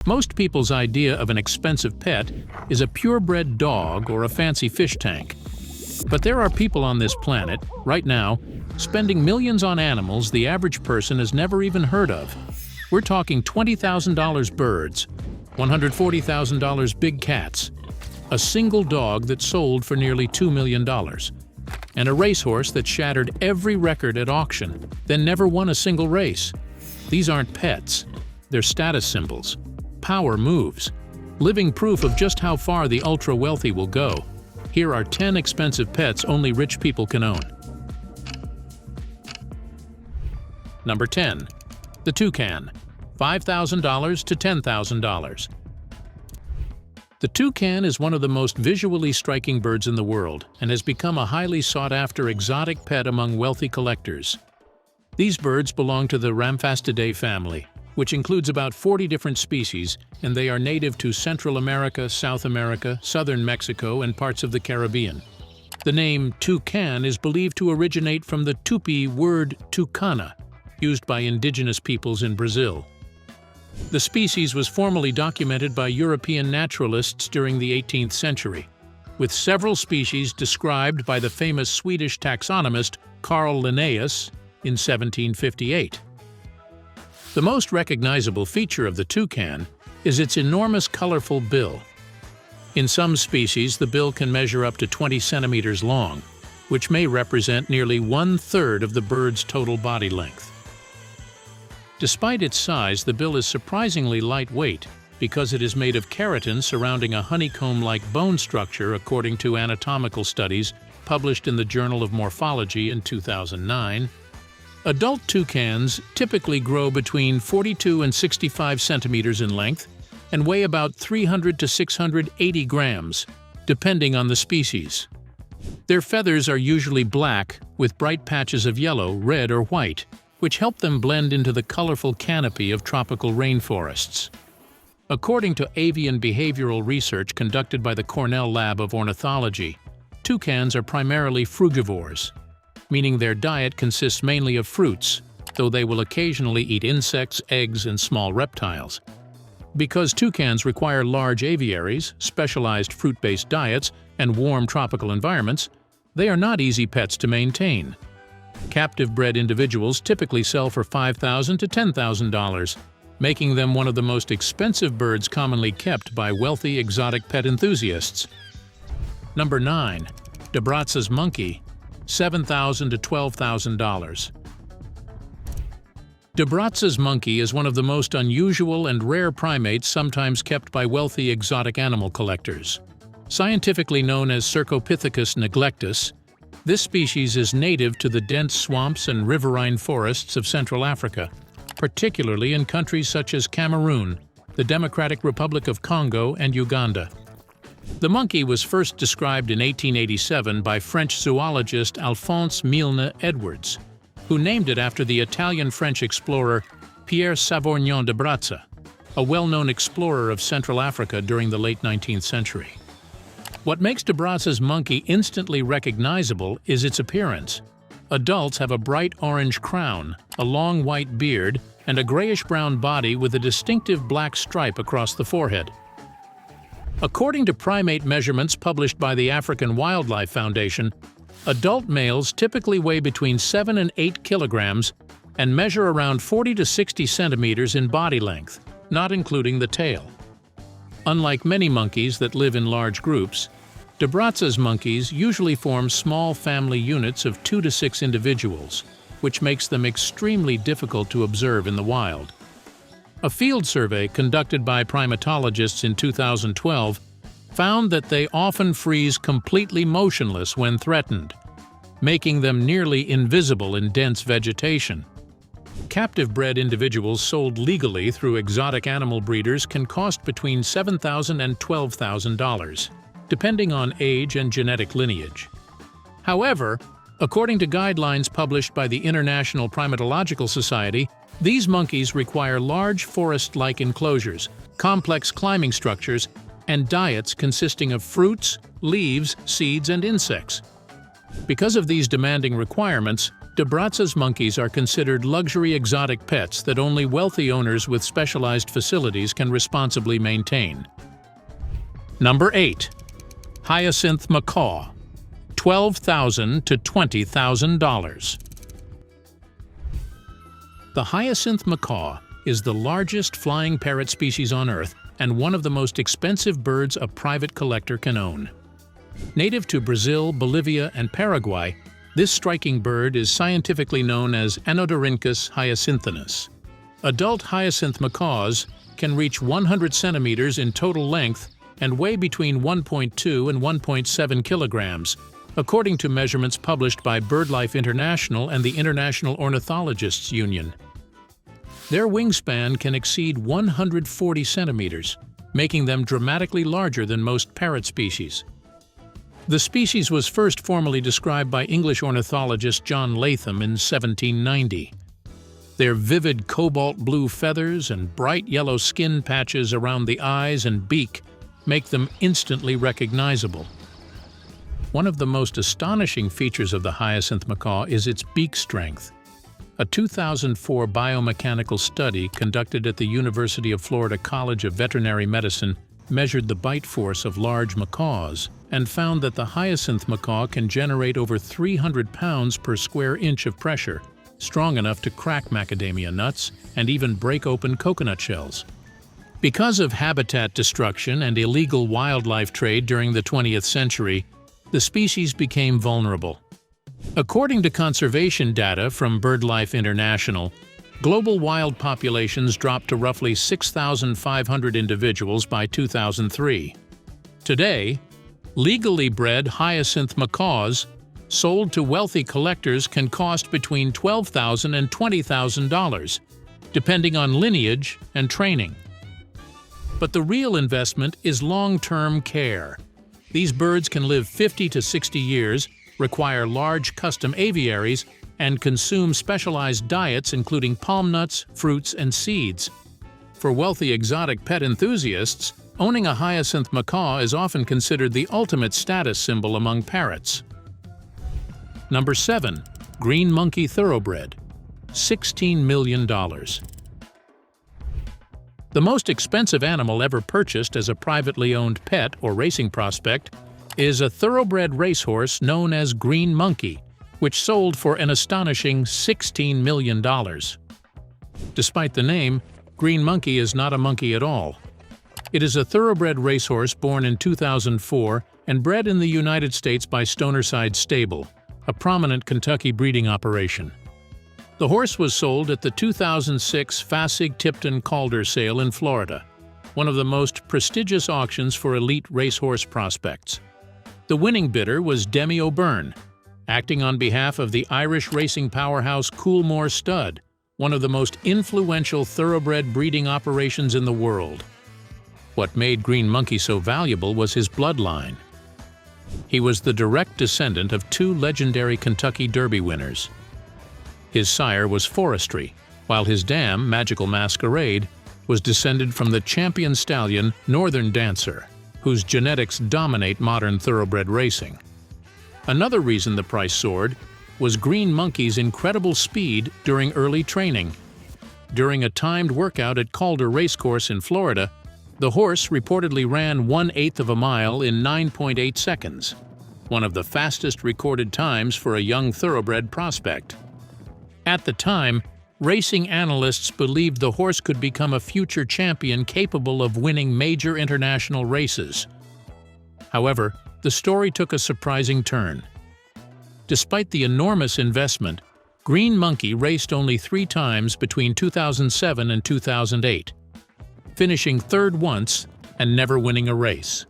Most people's idea of an expensive pet is a purebred dog or a fancy fish tank. But there are people on this planet, right now, spending millions on animals the average person has never even heard of. We're talking $20,000 birds, $140,000 big cats, a single dog that sold for nearly $2 million, and a racehorse that shattered every record at auction, then never won a single race. These aren't pets, they're status symbols, power moves, living proof of just how far the ultra-wealthy will go. Here are 10 expensive pets only rich people can own. Number 10. The toucan, $5,000 to $10,000. The toucan is one of the most visually striking birds in the world and has become a highly sought-after exotic pet among wealthy collectors. These birds belong to the Ramphastidae family, which includes about 40 different species, and they are native to Central America, South America, southern Mexico, and parts of the Caribbean. The name toucan is believed to originate from the Tupi word toucana, used by indigenous peoples in Brazil. The species was formally documented by European naturalists during the 18th century, with several species described by the famous Swedish taxonomist Carl Linnaeus in 1758. The most recognizable feature of the toucan is its enormous colorful bill. In some species, the bill can measure up to 20 centimeters long, which may represent nearly 1/3 of the bird's total body length. Despite its size, the bill is surprisingly lightweight because it is made of keratin surrounding a honeycomb-like bone structure according to anatomical studies published in the Journal of Morphology in 2009. Adult toucans typically grow between 42 and 65 centimeters in length and weigh about 300 to 680 grams, depending on the species. Their feathers are usually black with bright patches of yellow, red, or white, which help them blend into the colorful canopy of tropical rainforests. According to avian behavioral research conducted by the Cornell Lab of Ornithology, toucans are primarily frugivores, meaning their diet consists mainly of fruits, though they will occasionally eat insects, eggs, and small reptiles. Because toucans require large aviaries, specialized fruit-based diets, and warm tropical environments, they are not easy pets to maintain. Captive-bred individuals typically sell for $5,000 to $10,000, making them one of the most expensive birds commonly kept by wealthy exotic pet enthusiasts. Number 9. Brazza's monkey, $7,000 to $12,000. Brazza's monkey is one of the most unusual and rare primates sometimes kept by wealthy exotic animal collectors. Scientifically known as Cercopithecus neglectus, this species is native to the dense swamps and riverine forests of Central Africa, particularly in countries such as Cameroon, the Democratic Republic of Congo, and Uganda. The monkey was first described in 1887 by French zoologist Alphonse Milne Edwards, who named it after the Italian-French explorer Pierre Savorgnan de Brazza, a well-known explorer of Central Africa during the late 19th century. What makes Brazza's monkey instantly recognizable is its appearance. Adults have a bright orange crown, a long white beard, and a grayish-brown body with a distinctive black stripe across the forehead. According to primate measurements published by the African Wildlife Foundation, adult males typically weigh between 7 and 8 kilograms and measure around 40 to 60 centimeters in body length, not including the tail. Unlike many monkeys that live in large groups, Brazza's monkeys usually form small family units of 2 to 6 individuals, which makes them extremely difficult to observe in the wild. A field survey conducted by primatologists in 2012 found that they often freeze completely motionless when threatened, making them nearly invisible in dense vegetation. Captive-bred individuals sold legally through exotic animal breeders can cost between $7,000 and $12,000, depending on age and genetic lineage. However, according to guidelines published by the International Primatological Society, these monkeys require large forest-like enclosures, complex climbing structures, and diets consisting of fruits, leaves, seeds, and insects. Because of these demanding requirements, Brazza's monkeys are considered luxury exotic pets that only wealthy owners with specialized facilities can responsibly maintain. Number 8. Hyacinth macaw, $12,000 to $20,000. The hyacinth macaw is the largest flying parrot species on Earth and one of the most expensive birds a private collector can own. Native to Brazil, Bolivia, and Paraguay, this striking bird is scientifically known as Anodorhynchus hyacinthus. Adult hyacinth macaws can reach 100 centimeters in total length and weigh between 1.2 and 1.7 kilograms, according to measurements published by BirdLife International and the International Ornithologists Union. Their wingspan can exceed 140 centimeters, making them dramatically larger than most parrot species. The species was first formally described by English ornithologist John Latham in 1790. Their vivid cobalt blue feathers and bright yellow skin patches around the eyes and beak make them instantly recognizable. One of the most astonishing features of the hyacinth macaw is its beak strength. A 2004 biomechanical study conducted at the University of Florida College of Veterinary Medicine measured the bite force of large macaws and found that the hyacinth macaw can generate over 300 pounds per square inch of pressure, strong enough to crack macadamia nuts and even break open coconut shells. Because of habitat destruction and illegal wildlife trade during the 20th century, the species became vulnerable. According to conservation data from BirdLife International, global wild populations dropped to roughly 6,500 individuals by 2003. Today, legally bred hyacinth macaws sold to wealthy collectors can cost between $12,000 and $20,000, depending on lineage and training. But the real investment is long-term care. These birds can live 50 to 60 years, require large custom aviaries, and consume specialized diets including palm nuts, fruits, and seeds. For wealthy exotic pet enthusiasts, owning a hyacinth macaw is often considered the ultimate status symbol among parrots. Number 7. Green monkey thoroughbred, $16 million. The most expensive animal ever purchased as a privately owned pet or racing prospect is a thoroughbred racehorse known as Green Monkey, which sold for an astonishing $16 million. Despite the name, Green Monkey is not a monkey at all. It is a thoroughbred racehorse born in 2004 and bred in the United States by Stonerside Stable, a prominent Kentucky breeding operation. The horse was sold at the 2006 Fasig-Tipton Calder sale in Florida, one of the most prestigious auctions for elite racehorse prospects. The winning bidder was Demi O'Byrne, acting on behalf of the Irish racing powerhouse Coolmore Stud, one of the most influential thoroughbred breeding operations in the world. What made Green Monkey so valuable was his bloodline. He was the direct descendant of two legendary Kentucky Derby winners. His sire was Forestry, while his dam, Magical Masquerade, was descended from the champion stallion Northern Dancer, whose genetics dominate modern thoroughbred racing. Another reason the price soared was Green Monkey's incredible speed during early training. During a timed workout at Calder Racecourse in Florida, the horse reportedly ran 1/8 of a mile in 9.8 seconds, one of the fastest recorded times for a young thoroughbred prospect. At the time, racing analysts believed the horse could become a future champion capable of winning major international races. However, the story took a surprising turn. Despite the enormous investment, Green Monkey raced only 3 times between 2007 and 2008, finishing third once and never winning a race.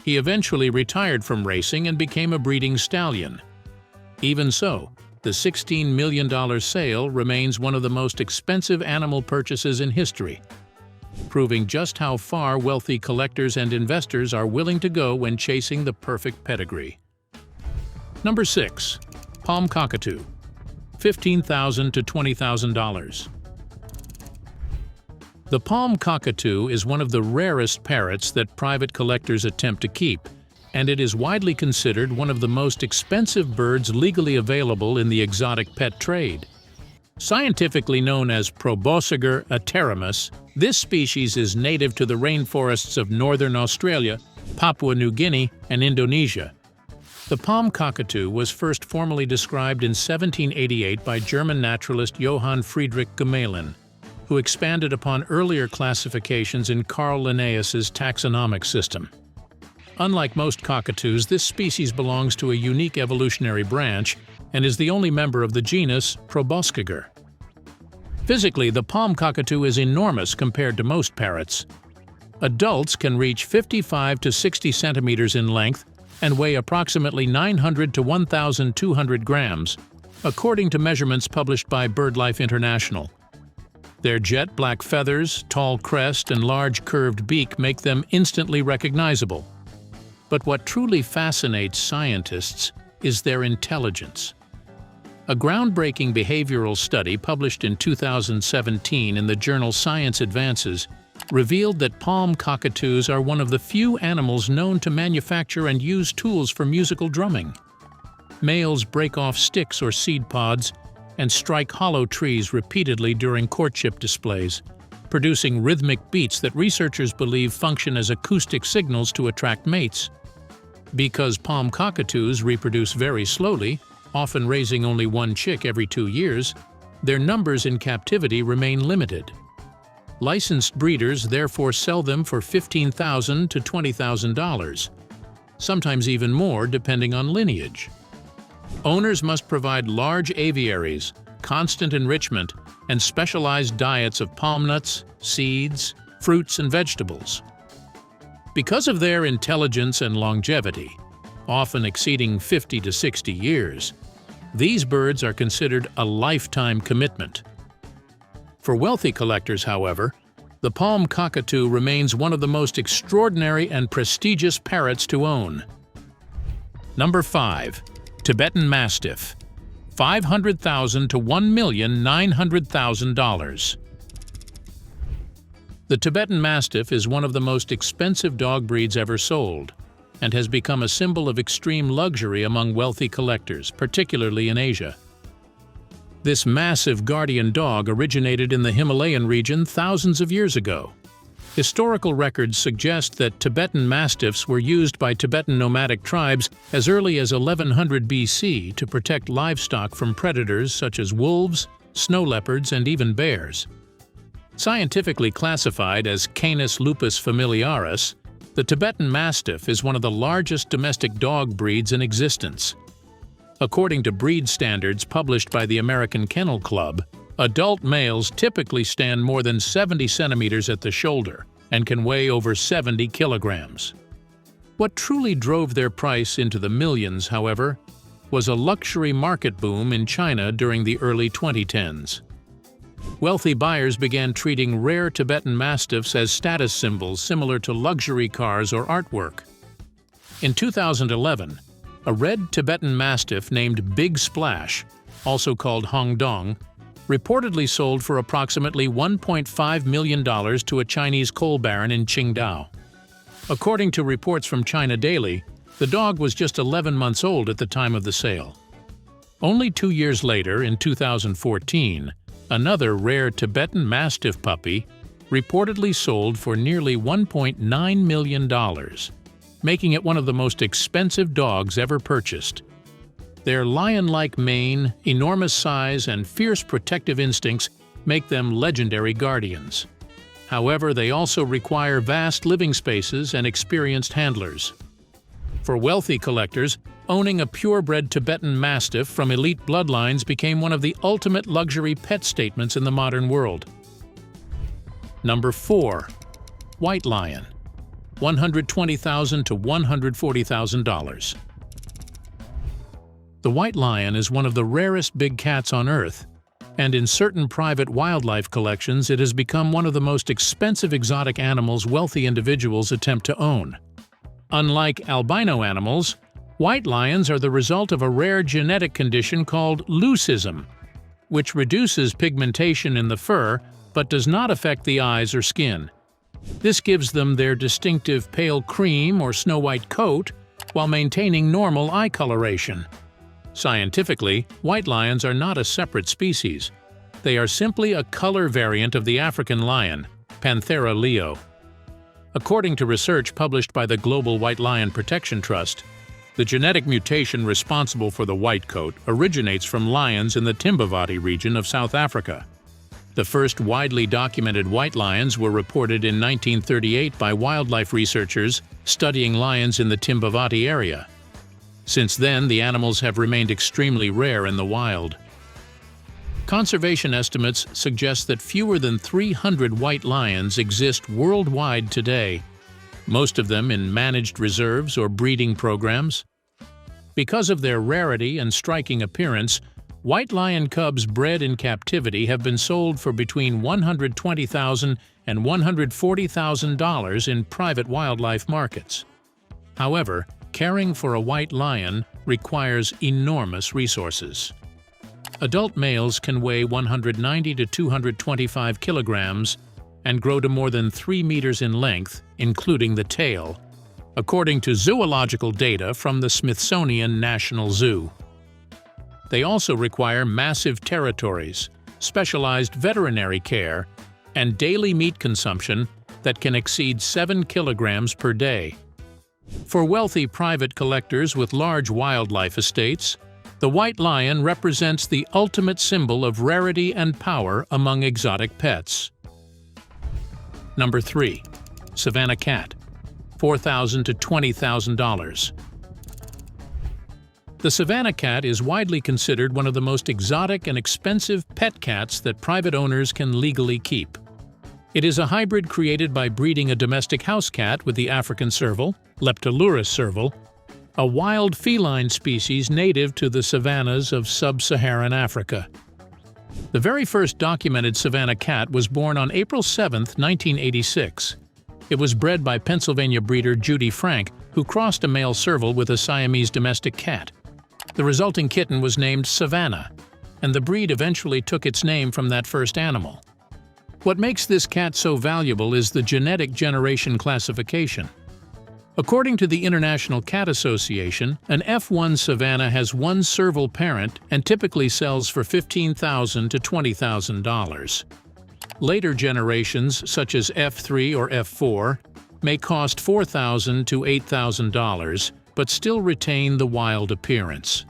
He eventually retired from racing and became a breeding stallion. Even so, the $16 million sale remains one of the most expensive animal purchases in history, proving just how far wealthy collectors and investors are willing to go when chasing the perfect pedigree. Number 6. Palm cockatoo, $15,000 to $20,000. The palm cockatoo is one of the rarest parrots that private collectors attempt to keep, and it is widely considered one of the most expensive birds legally available in the exotic pet trade. Scientifically known as Probosciger aterimus, this species is native to the rainforests of northern Australia, Papua New Guinea, and Indonesia. The palm cockatoo was first formally described in 1788 by German naturalist Johann Friedrich Gmelin, who expanded upon earlier classifications in Carl Linnaeus's taxonomic system. Unlike most cockatoos, this species belongs to a unique evolutionary branch and is the only member of the genus Probosciger. Physically, the palm cockatoo is enormous compared to most parrots. Adults can reach 55 to 60 centimeters in length and weigh approximately 900 to 1,200 grams, according to measurements published by BirdLife International. Their jet black feathers, tall crest, and large curved beak make them instantly recognizable. But what truly fascinates scientists is their intelligence. A groundbreaking behavioral study published in 2017 in the journal Science Advances revealed that palm cockatoos are one of the few animals known to manufacture and use tools for musical drumming. Males break off sticks or seed pods and strike hollow trees repeatedly during courtship displays, producing rhythmic beats that researchers believe function as acoustic signals to attract mates. Because palm cockatoos reproduce very slowly, often raising only one chick every 2 years, their numbers in captivity remain limited. Licensed breeders therefore sell them for $15,000 to $20,000, sometimes even more depending on lineage. Owners must provide large aviaries, constant enrichment, and specialized diets of palm nuts, seeds, fruits, and vegetables. Because of their intelligence and longevity, often exceeding 50 to 60 years, these birds are considered a lifetime commitment. For wealthy collectors, however, the palm cockatoo remains one of the most extraordinary and prestigious parrots to own. Number 5. Tibetan Mastiff, $500,000 to $1,900,000. The Tibetan Mastiff is one of the most expensive dog breeds ever sold, and has become a symbol of extreme luxury among wealthy collectors, particularly in Asia. This massive guardian dog originated in the Himalayan region thousands of years ago. Historical records suggest that Tibetan Mastiffs were used by Tibetan nomadic tribes as early as 1100 BC to protect livestock from predators such as wolves, snow leopards, and even bears. Scientifically classified as Canis lupus familiaris, the Tibetan Mastiff is one of the largest domestic dog breeds in existence. According to breed standards published by the American Kennel Club, adult males typically stand more than 70 centimeters at the shoulder and can weigh over 70 kilograms. What truly drove their price into the millions, however, was a luxury market boom in China during the early 2010s. Wealthy buyers began treating rare Tibetan Mastiffs as status symbols similar to luxury cars or artwork. In 2011, a red Tibetan Mastiff named Big Splash, also called Hongdong, reportedly sold for approximately $1.5 million to a Chinese coal baron in Qingdao. According to reports from China Daily, the dog was just 11 months old at the time of the sale. Only 2 years later, in 2014, another rare Tibetan Mastiff puppy reportedly sold for nearly $1.9 million, making it one of the most expensive dogs ever purchased. Their lion-like mane, enormous size, and fierce protective instincts make them legendary guardians. However, they also require vast living spaces and experienced handlers. For wealthy collectors, owning a purebred Tibetan Mastiff from elite bloodlines became one of the ultimate luxury pet statements in the modern world. Number 4. White Lion, $120,000 to $140,000. The white lion is one of the rarest big cats on Earth, and in certain private wildlife collections it has become one of the most expensive exotic animals wealthy individuals attempt to own. Unlike albino animals, white lions are the result of a rare genetic condition called leucism, which reduces pigmentation in the fur but does not affect the eyes or skin. This gives them their distinctive pale cream or snow-white coat while maintaining normal eye coloration. Scientifically, white lions are not a separate species. They are simply a color variant of the African lion, Panthera leo. According to research published by the Global White Lion Protection Trust, the genetic mutation responsible for the white coat originates from lions in the Timbavati region of South Africa. The first widely documented white lions were reported in 1938 by wildlife researchers studying lions in the Timbavati area. Since then, the animals have remained extremely rare in the wild. Conservation estimates suggest that fewer than 300 white lions exist worldwide today, most of them in managed reserves or breeding programs. Because of their rarity and striking appearance, white lion cubs bred in captivity have been sold for between $120,000 and $140,000 in private wildlife markets. However, caring for a white lion requires enormous resources. Adult males can weigh 190 to 225 kilograms and grow to more than 3 meters in length, including the tail, according to zoological data from the Smithsonian National Zoo. They also require massive territories, specialized veterinary care, and daily meat consumption that can exceed 7 kilograms per day. For wealthy private collectors with large wildlife estates, the white lion represents the ultimate symbol of rarity and power among exotic pets. Number 3. Savannah cat, $4,000 to $20,000. The Savannah cat is widely considered one of the most exotic and expensive pet cats that private owners can legally keep. It is a hybrid created by breeding a domestic house cat with the African serval, Leptolurus serval, a wild feline species native to the savannas of sub-Saharan Africa. The very first documented Savannah cat was born on April 7, 1986. It was bred by Pennsylvania breeder Judy Frank, who crossed a male serval with a Siamese domestic cat. The resulting kitten was named Savannah, and the breed eventually took its name from that first animal. What makes this cat so valuable is the genetic generation classification. According to the International Cat Association, an F1 Savannah has one serval parent and typically sells for $15,000 to $20,000. Later generations, such as F3 or F4, may cost $4,000 to $8,000, but still retain the wild appearance.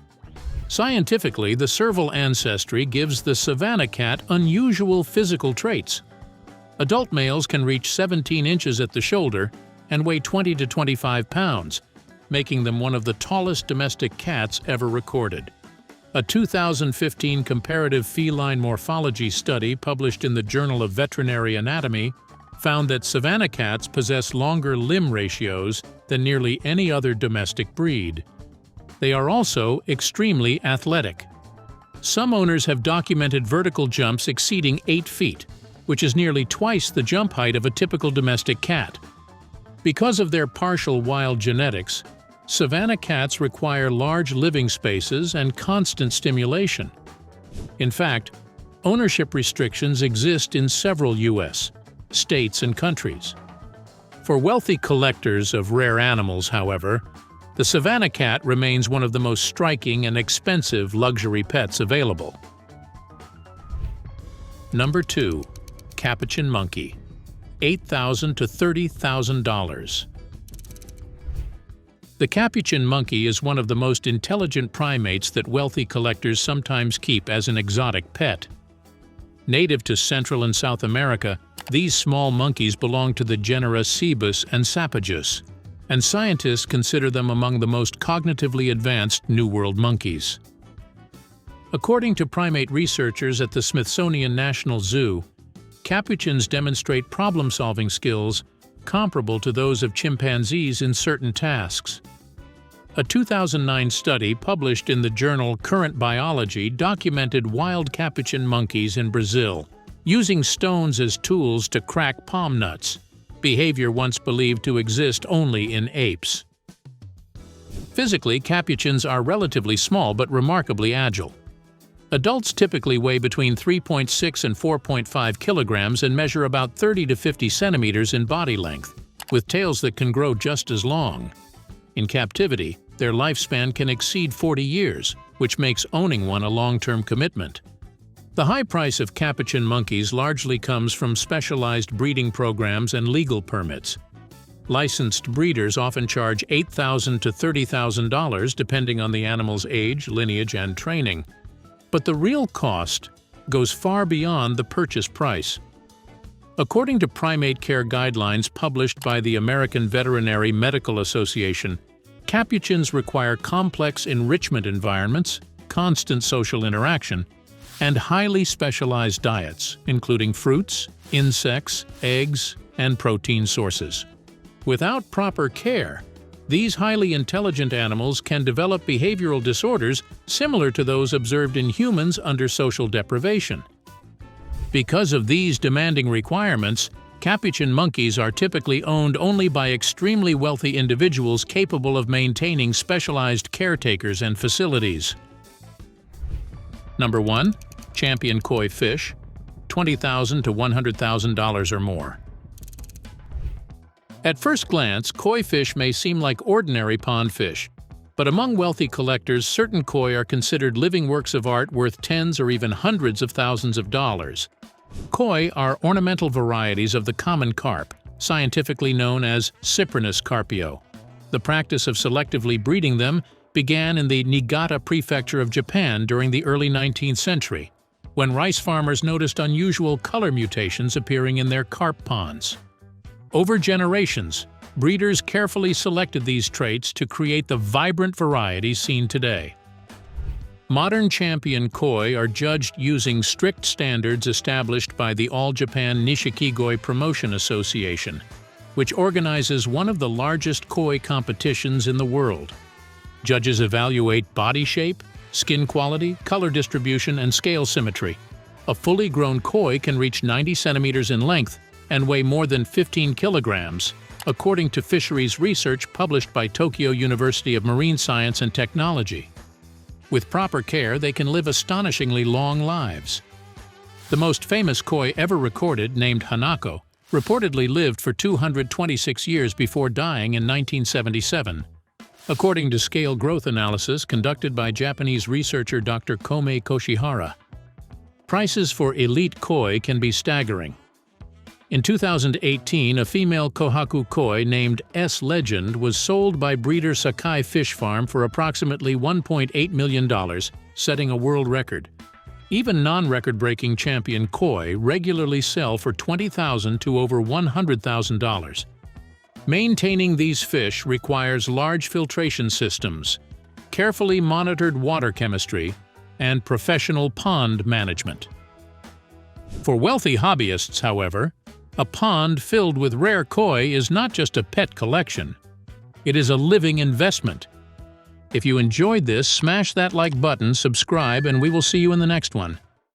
Scientifically, the serval ancestry gives the Savannah cat unusual physical traits. Adult males can reach 17 inches at the shoulder and weigh 20 to 25 pounds, making them one of the tallest domestic cats ever recorded. A 2015 comparative feline morphology study published in the Journal of Veterinary Anatomy found that Savannah cats possess longer limb ratios than nearly any other domestic breed. They are also extremely athletic. Some owners have documented vertical jumps exceeding 8 feet, which is nearly twice the jump height of a typical domestic cat. Because of their partial wild genetics, Savannah cats require large living spaces and constant stimulation. In fact, ownership restrictions exist in several U.S. states and countries. For wealthy collectors of rare animals, however, the Savannah cat remains one of the most striking and expensive luxury pets available. Number 2. Capuchin monkey, $8,000 to $30,000. The capuchin monkey is one of the most intelligent primates that wealthy collectors sometimes keep as an exotic pet. Native to Central and South America, these small monkeys belong to the genera Cebus and Sapajus, and scientists consider them among the most cognitively advanced New World monkeys. According to primate researchers at the Smithsonian National Zoo, capuchins demonstrate problem-solving skills comparable to those of chimpanzees in certain tasks. A 2009 study published in the journal Current Biology documented wild capuchin monkeys in Brazil using stones as tools to crack palm nuts, behavior once believed to exist only in apes. Physically, capuchins are relatively small but remarkably agile. Adults typically weigh between 3.6 and 4.5 kilograms and measure about 30 to 50 centimeters in body length, with tails that can grow just as long. In captivity, their lifespan can exceed 40 years, which makes owning one a long-term commitment. The high price of capuchin monkeys largely comes from specialized breeding programs and legal permits. Licensed breeders often charge $8,000 to $30,000 depending on the animal's age, lineage, and training. But the real cost goes far beyond the purchase price. According to primate care guidelines published by the American Veterinary Medical Association, capuchins require complex enrichment environments, constant social interaction, and highly specialized diets, including fruits, insects, eggs, and protein sources. Without proper care, these highly intelligent animals can develop behavioral disorders similar to those observed in humans under social deprivation. Because of these demanding requirements, capuchin monkeys are typically owned only by extremely wealthy individuals capable of maintaining specialized caretakers and facilities. Number 1. Champion koi fish, $20,000 to $100,000 or more. At first glance, koi fish may seem like ordinary pond fish, but among wealthy collectors, certain koi are considered living works of art worth tens or even hundreds of thousands of dollars. Koi are ornamental varieties of the common carp, scientifically known as Cyprinus carpio. The practice of selectively breeding them began in the Niigata prefecture of Japan during the early 19th century, when rice farmers noticed unusual color mutations appearing in their carp ponds. Over generations, breeders carefully selected these traits to create the vibrant varieties seen today. Modern champion koi are judged using strict standards established by the All Japan Nishikigoi Promotion Association, which organizes one of the largest koi competitions in the world. Judges evaluate body shape, skin quality, color distribution, and scale symmetry. A fully grown koi can reach 90 centimeters in length and weigh more than 15 kilograms, according to fisheries research published by Tokyo University of Marine Science and Technology. With proper care, they can live astonishingly long lives. The most famous koi ever recorded, named Hanako, reportedly lived for 226 years before dying in 1977. According to scale growth analysis conducted by Japanese researcher Dr. Komei Koshihara, prices for elite koi can be staggering. In 2018, a female Kohaku koi named S Legend was sold by breeder Sakai Fish Farm for approximately $1.8 million, setting a world record. Even non-record-breaking champion koi regularly sell for $20,000 to over $100,000. Maintaining these fish requires large filtration systems, carefully monitored water chemistry, and professional pond management. For wealthy hobbyists, however, a pond filled with rare koi is not just a pet collection. It is a living investment. If you enjoyed this, smash that like button, subscribe, and we will see you in the next one.